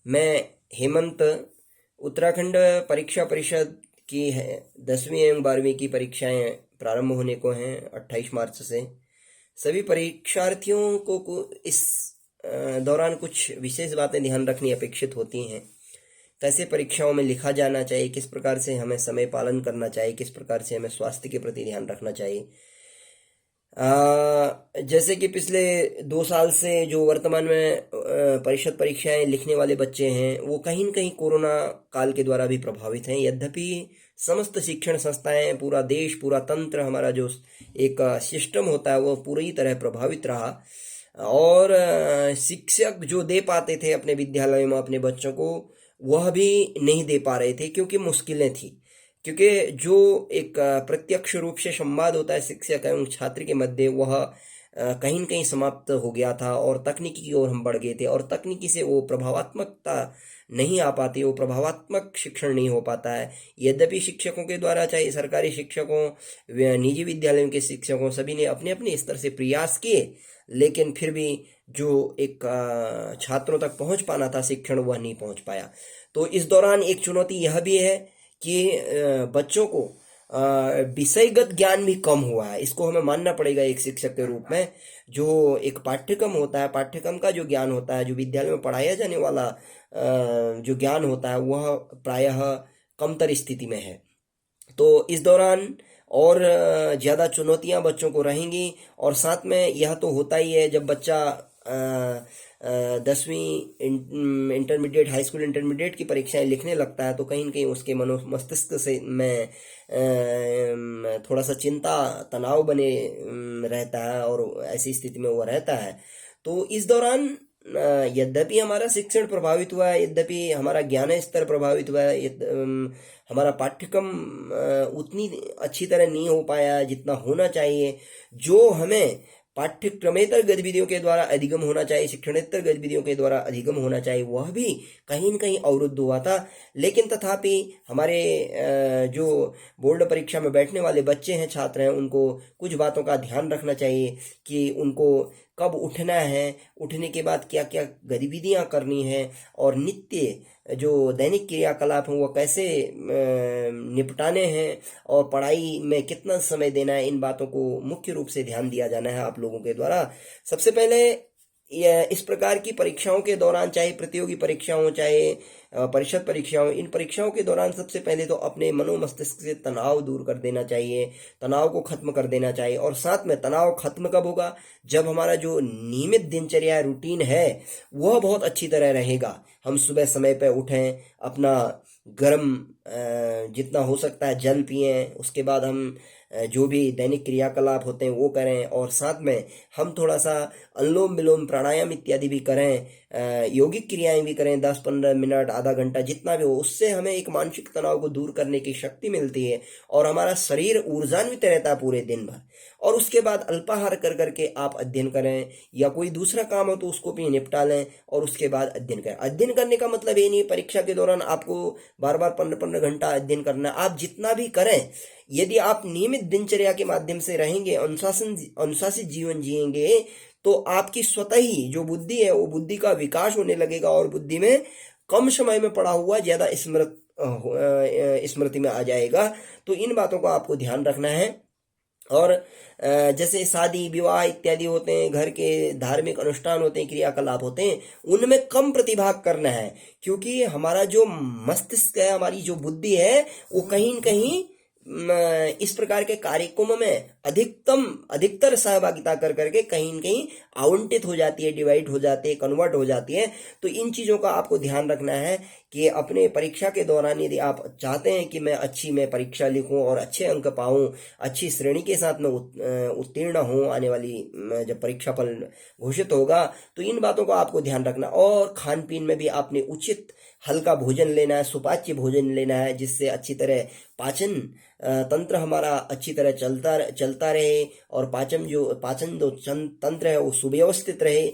मैं हेमंत, उत्तराखंड परीक्षा परिषद की है 10वीं एवं 12वीं की परीक्षाएं प्रारंभ होने को हैं 28 मार्च से। सभी परीक्षार्थियों को इस दौरान कुछ विशेष बातें ध्यान रखनी अपेक्षित होती हैं। कैसे परीक्षाओं में लिखा जाना चाहिए, किस प्रकार से हमें समय पालन करना चाहिए, किस प्रकार से हमें स्वास्थ्य के प्रति ध्यान रखना चाहिए। जैसे कि पिछले 2 साल से जो वर्तमान में परिषद परीक्षाएं लिखने वाले बच्चे हैं वो कहीं न कहीं कोरोना काल के द्वारा भी प्रभावित हैं। यद्यपि समस्त शिक्षण संस्थाएं, पूरा देश, पूरा तंत्र, हमारा जो एक सिस्टम होता है वो पूरी तरह प्रभावित रहा और शिक्षक जो दे पाते थे अपने विद्यालय में अपने बच्चों को वह भी नहीं दे पा रहे थे क्योंकि मुश्किलें थी। क्योंकि जो एक प्रत्यक्ष रूप से संवाद होता है शिक्षक एवं छात्र के मध्य वह कहीं न कहीं समाप्त हो गया था और तकनीकी की ओर हम बढ़ गए थे और तकनीकी से वो प्रभावात्मकता नहीं आ पाती, वो प्रभावात्मक शिक्षण नहीं हो पाता है। यद्यपि शिक्षकों के द्वारा, चाहे सरकारी शिक्षकों, निजी विद्यालयों के शिक्षकों, सभी ने अपने अपने स्तर से प्रयास किए, लेकिन फिर भी जो एक छात्रों तक पहुंच पाना था शिक्षण वह नहीं पहुंच पाया। तो इस दौरान एक चुनौती यह भी है कि बच्चों को विषयगत ज्ञान भी कम हुआ है। इसको हमें मानना पड़ेगा एक शिक्षक के रूप में। जो एक पाठ्यक्रम होता है, पाठ्यक्रम का जो ज्ञान होता है, जो विद्यालय में पढ़ाया जाने वाला जो ज्ञान होता है वह प्रायः कमतर स्थिति में है। तो इस दौरान और ज़्यादा चुनौतियां बच्चों को रहेंगी और साथ में यह तो होता ही है जब बच्चा 10वीं इंटरमीडिएट, हाई स्कूल इंटरमीडिएट की परीक्षाएं लिखने लगता है तो कहीं न कहीं उसके मस्तिष्क से में थोड़ा सा चिंता, तनाव बने रहता है और ऐसी स्थिति में वो रहता है। तो इस दौरान यद्यपि हमारा शिक्षण प्रभावित हुआ है, यद्यपि हमारा ज्ञान स्तर प्रभावित हुआ है, हमारा पाठ्यक्रम उतनी अच्छी तरह नहीं हो पाया जितना होना चाहिए। जो हमें पाठ्यक्रमेतर गतिविधियों के द्वारा अधिगम होना चाहिए, शिक्षणेतर गतिविधियों के द्वारा अधिगम होना चाहिए, वह भी कहीं न कहीं अवरुद्ध हुआ था। लेकिन तथापि हमारे जो बोर्ड परीक्षा में बैठने वाले बच्चे हैं, छात्र हैं, उनको कुछ बातों का ध्यान रखना चाहिए कि उनको कब उठना है, उठने के बाद क्या क्या गतिविधियां करनी है और नित्य जो दैनिक क्रियाकलाप हैं वो कैसे निपटाने हैं और पढ़ाई में कितना समय देना है। इन बातों को मुख्य रूप से ध्यान दिया जाना है आप लोगों के द्वारा। सबसे पहले इस प्रकार की परीक्षाओं के दौरान, चाहे प्रतियोगी परीक्षाओं, चाहे परिषद परीक्षाओं, इन परीक्षाओं के दौरान सबसे पहले तो अपने मनोमस्तिष्क से तनाव दूर कर देना चाहिए, तनाव को खत्म कर देना चाहिए। और साथ में तनाव खत्म कब होगा? जब हमारा जो नियमित दिनचर्या रूटीन है वह बहुत अच्छी तरह रहेगा। हम सुबह समय पर उठें, अपना गर्म जितना हो सकता है जल पिएं, उसके बाद हम जो भी दैनिक क्रियाकलाप होते हैं वो करें और साथ में हम थोड़ा सा अनुलोम विलोम, प्राणायाम इत्यादि भी करें, यौगिक क्रियाएं भी करें, 10-15 मिनट, आधा घंटा, जितना भी हो। उससे हमें एक मानसिक तनाव को दूर करने की शक्ति मिलती है और हमारा शरीर ऊर्जान्वित रहता है पूरे दिन भर। और उसके बाद अल्पाहार कर करके आप अध्ययन करें या कोई दूसरा काम हो तो उसको भी निपटा लें और उसके बाद अध्ययन करें। अध्ययन करने का मतलब ये नहीं परीक्षा के दौरान आपको बार बार 15-15 घंटा अध्ययन करना। आप जितना भी करें, यदि आप नियमित दिनचर्या के माध्यम से रहेंगे, अनुशासित जीवन जिएंगे, तो आपकी स्वतः ही जो बुद्धि है वो बुद्धि का विकास होने लगेगा और बुद्धि में कम समय में पढ़ा हुआ ज्यादा स्मृति में आ जाएगा। तो इन बातों का आपको ध्यान रखना है। और जैसे शादी विवाह इत्यादि होते हैं, घर के धार्मिक अनुष्ठान होते हैं, क्रियाकलाप होते हैं, उनमें कम प्रतिभाग करना है क्योंकि हमारा जो मस्तिष्क है, हमारी जो बुद्धि है वो कहीं न कहीं इस प्रकार के कार्यक्रमों में अधिकतर सहभागिता कर करके कहीं न कहीं आवंटित हो जाती है, डिवाइड हो जाती है, कन्वर्ट हो जाती है। तो इन चीज़ों का आपको ध्यान रखना है कि अपने परीक्षा के दौरान यदि आप चाहते हैं कि मैं परीक्षा लिखूं और अच्छे अंक पाऊं, अच्छी श्रेणी के साथ में उत्तीर्ण हूं आने वाली जब परीक्षा फल घोषित होगा, तो इन बातों का आपको ध्यान रखना। और खान पीन में भी आपने उचित हल्का भोजन लेना है, सुपाच्य भोजन लेना है, जिससे अच्छी तरह पाचन तंत्र हमारा अच्छी तरह चलता रहे और पाचन जो तंत्र है वो सुव्यवस्थित रहे,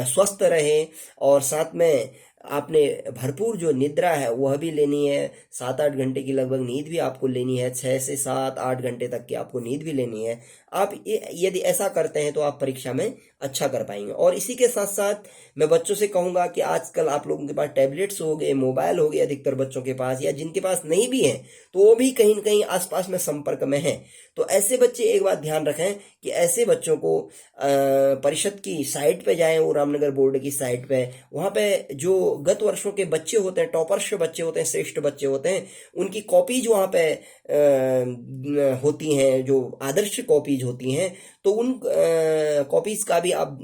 स्वस्थ रहे। और साथ में आपने भरपूर जो निद्रा है वह भी लेनी है, 7-8 घंटे की लगभग नींद भी आपको लेनी है, 6 से 7-8 घंटे तक की आपको नींद भी लेनी है। आप यदि ऐसा करते हैं तो आप परीक्षा में अच्छा कर पाएंगे। और इसी के साथ साथ मैं बच्चों से कहूंगा कि आजकल आप लोगों के पास टैबलेट्स हो गए, मोबाइल हो गए अधिकतर बच्चों के पास, या जिनके पास नहीं भी है तो वो भी कहीं न कहीं आसपास में संपर्क में है। तो ऐसे बच्चे एक बात ध्यान रखें कि ऐसे बच्चों को परिषद की साइट पे जाएं, वो रामनगर बोर्ड की साइट पे, वहां पे जो गत वर्षों के बच्चे होते हैं, टॉपर्स बच्चे होते हैं, श्रेष्ठ बच्चे होते हैं, उनकी कॉपीज वहां पे होती हैं, जो आदर्श कॉपीज होती हैं, तो उन कॉपीज का भी आप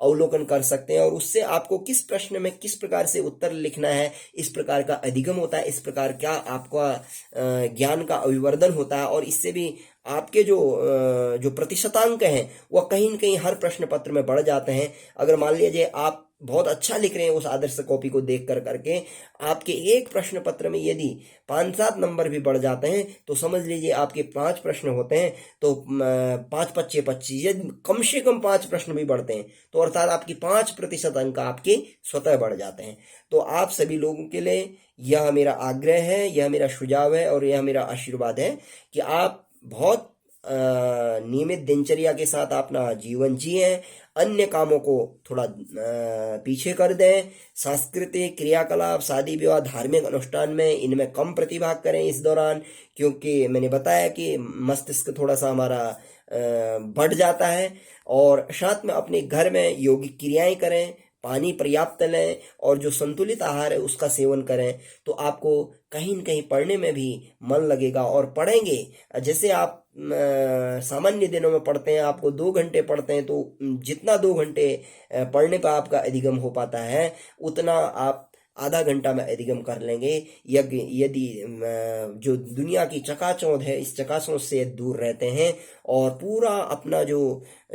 अवलोकन कर सकते हैं, और उससे आपको किस प्रश्न में किस प्रकार से उत्तर लिखना है, इस प्रकार का अधिगम होता है, इस प्रकार का आपका ज्ञान का अभिवर्धन होता है। और इससे भी आपके जो प्रतिशतांक हैं वह कहीं न कहीं हर प्रश्न पत्र में बढ़ जाते हैं। अगर मान लीजिए आप बहुत अच्छा लिख रहे हैं उस आदर्श कॉपी को देख कर करके, आपके एक प्रश्न पत्र में यदि 5-7 नंबर भी बढ़ जाते हैं तो समझ लीजिए आपके 5 प्रश्न होते हैं तो 5-5-25, यदि कम से कम 5 प्रश्न भी बढ़ते हैं तो अर्थात आपकी 5% अंक आपके स्वतः बढ़ जाते हैं। तो आप सभी लोगों के लिए यह मेरा आग्रह है, यह मेरा सुझाव है और यह मेरा आशीर्वाद है कि आप बहुत नियमित दिनचर्या के साथ अपना जीवन जिए, अन्य कामों को थोड़ा पीछे कर दें, सांस्कृतिक क्रियाकलाप, शादी विवाह, धार्मिक अनुष्ठान में इनमें कम प्रतिभाग करें इस दौरान, क्योंकि मैंने बताया कि मस्तिष्क थोड़ा सा हमारा बढ़ जाता है। और साथ में अपने घर में योगिक क्रियाएं करें, पानी पर्याप्त लें और जो संतुलित आहार है उसका सेवन करें, तो आपको कहीं न कहीं पढ़ने में भी मन लगेगा और पढ़ेंगे। जैसे आप सामान्य दिनों में पढ़ते हैं, आपको 2 घंटे पढ़ते हैं, तो जितना 2 घंटे पढ़ने पर आपका अधिगम हो पाता है उतना आप आधा घंटा में अधिगम कर लेंगे। यदि जो दुनिया की चकाचौंध है इस चकाचौंध से दूर रहते हैं और पूरा अपना जो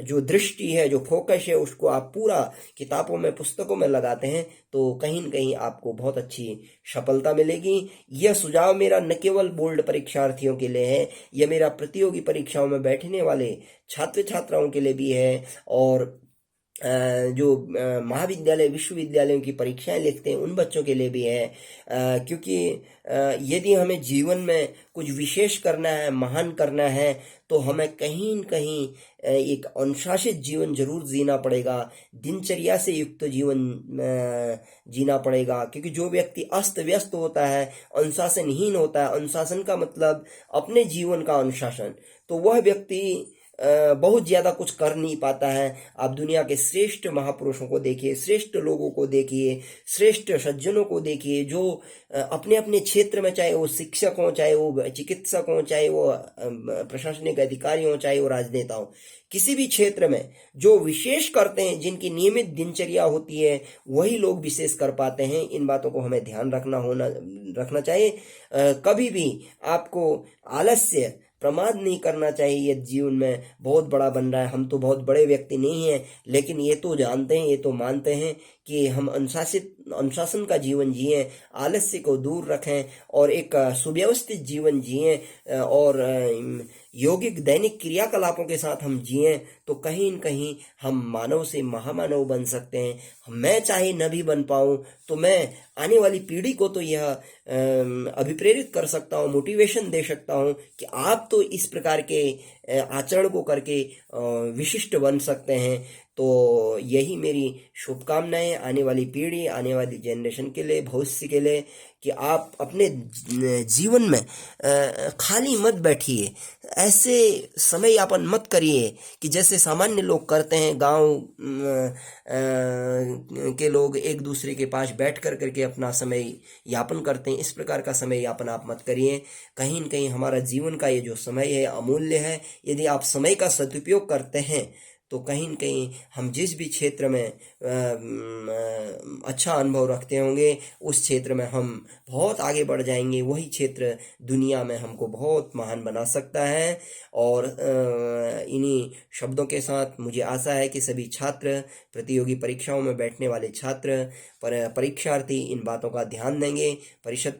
जो दृष्टि है, जो फोकस है, उसको आप पूरा किताबों में, पुस्तकों में लगाते हैं, तो कहीं न कहीं आपको बहुत अच्छी सफलता मिलेगी। यह सुझाव मेरा न केवल बोर्ड परीक्षार्थियों के लिए है, यह मेरा प्रतियोगी परीक्षाओं में बैठने वाले छात्र छात्राओं के लिए भी है, और जो महाविद्यालय विश्वविद्यालयों की परीक्षाएं लिखते हैं उन बच्चों के लिए भी है। क्योंकि यदि हमें जीवन में कुछ विशेष करना है, महान करना है, तो हमें कहीं न कहीं एक अनुशासित जीवन जरूर जीना पड़ेगा, दिनचर्या से युक्त जीवन जीना पड़ेगा। क्योंकि जो व्यक्ति अस्त व्यस्त होता है, अनुशासनहीन होता है, अनुशासन का मतलब अपने जीवन का अनुशासन, तो वह व्यक्ति बहुत ज्यादा कुछ कर नहीं पाता है। आप दुनिया के श्रेष्ठ महापुरुषों को देखिए, श्रेष्ठ लोगों को देखिए, श्रेष्ठ सज्जनों को देखिए, जो अपने अपने क्षेत्र में, चाहे वो शिक्षक हो, चाहे वो चिकित्सक हो, चाहे वो प्रशासनिक अधिकारी हो, चाहे वो राजनेता हो, किसी भी क्षेत्र में जो विशेष करते हैं, जिनकी नियमित दिनचर्या होती है, वही लोग विशेष कर पाते हैं। इन बातों को हमें ध्यान रखना चाहिए। कभी भी आपको आलस्य, प्रमाद नहीं करना चाहिए। ये जीवन में बहुत बड़ा बन रहा है, हम तो बहुत बड़े व्यक्ति नहीं हैं, लेकिन ये तो जानते हैं, ये तो मानते हैं कि हम अनुशासन का जीवन जिएं, आलस्य को दूर रखें और एक सुव्यवस्थित जीवन जिएं, और यौगिक दैनिक क्रियाकलापों के साथ हम जिएं, तो कहीं न कहीं हम मानव से महामानव बन सकते हैं। मैं चाहे न भी बन पाऊं तो मैं आने वाली पीढ़ी को तो यह अभिप्रेरित कर सकता हूं, मोटिवेशन दे सकता हूं कि आप तो इस प्रकार के आचरण को करके विशिष्ट बन सकते हैं। तो यही मेरी शुभकामनाएं आने वाली पीढ़ी, आने वाली जनरेशन के लिए, भविष्य के लिए, कि आप अपने जीवन में खाली मत बैठिए, ऐसे समय यापन मत करिए कि जैसे सामान्य लोग करते हैं। गांव के लोग एक दूसरे के पास बैठ कर करके अपना समय यापन करते हैं, इस प्रकार का समय यापन आप मत करिए। कहीं न कहीं हमारा जीवन का ये जो समय है अमूल्य है। यदि आप समय का सदुपयोग करते हैं तो कहीं न कहीं हम जिस भी क्षेत्र में अच्छा अनुभव रखते होंगे, उस क्षेत्र में हम बहुत आगे बढ़ जाएंगे। वही क्षेत्र दुनिया में हमको बहुत महान बना सकता है। और इन्हीं शब्दों के साथ मुझे आशा है कि सभी छात्र, प्रतियोगी परीक्षाओं में बैठने वाले छात्र, परीक्षार्थी इन बातों का ध्यान देंगे, परिषद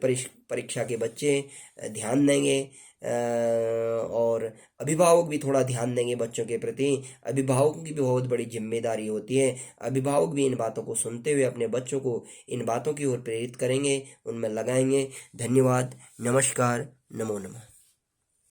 परीक्षा के बच्चे ध्यान देंगे। और अभिभावक भी थोड़ा ध्यान देंगे बच्चों के प्रति। अभिभावकों की भी बहुत बड़ी जिम्मेदारी होती है। अभिभावक भी इन बातों को सुनते हुए अपने बच्चों को इन बातों की ओर प्रेरित करेंगे, उनमें लगाएंगे। धन्यवाद। नमस्कार। नमो नमः।